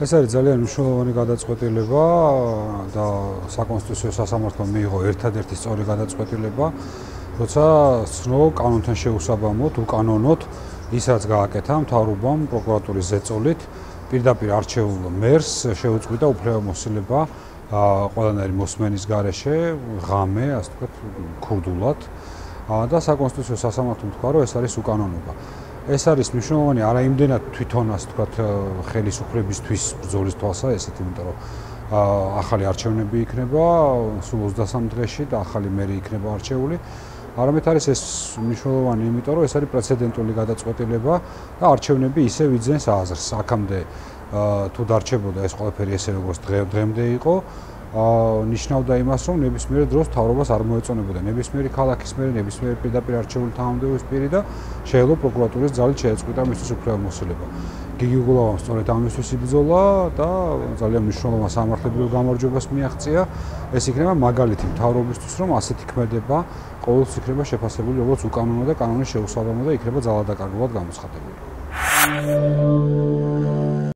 ეს არის ძალიან მნიშვნელოვანი გადაწყვეტილება და საკონსტიტუციო სასამართლომ მიიღო ერთადერთი სწორი გადაწყვეტილება, როცა ცნო კანონთან შეუსაბამოდ, უკანონოდ ის რაც გააკეთა მთავრობამ პროკურატურის ზეწოლით პირდაპირ არჩეულ მერს შეუწყვიტა უფლებამოსილება ყველანაირი მოსმენის გარეშე, ღამე, ასე ვთქვათ, ქურდულად და საკონსტიტუციო სასამართლომ თქვა, რომ ეს არის უკანონობა. ეს არის მნიშვნელოვანი არა იმდენად თვითონ ასე ვთქვათ ხელისუფლებისთვის ბრძოლის თვალსა ესეთ, იმიტომ რომ ახალი არჩევნები იქნება სულ 23 დღეში და ახალი მერი იქნება არჩეული. არამედ არის ეს მნიშვნელოვანი, იმიტომ რომ ეს არის პრეცედენტული გადაწყვეტილება და არჩევნები ისევ იძენს აზრს. აქამდე თუ დარჩებოდა ეს ყველაფერი ესე როგორც დღემდე იყო, ნიშნავდა იმას, რომ ნებისმიერ დროს მთავრობას არ მოეწონებოდა ნებისმიერი ქალაქის მერი, ნებისმიერი პირდაპირ არჩეული თანამდებობის პირი და შეიძლება პროკურატურის ძალით შეეწყვიტა მისთვის უფლებამოსილება. გიგი გულავამ სწორედ ამისთვის იბრძოლა და ძალიან მნიშვნელოვან სამართლებრივ გამარჯვებას მიაღწია. ეს იქნება მაგალითი მთავრობისთვის, რომ ასეთი ქმედება ყოველთვის იქნება შეფასებული როგორც უკანონო და კანონის შეუსაბამო და იქნება ძალადაკარგულად გამოცხადებული.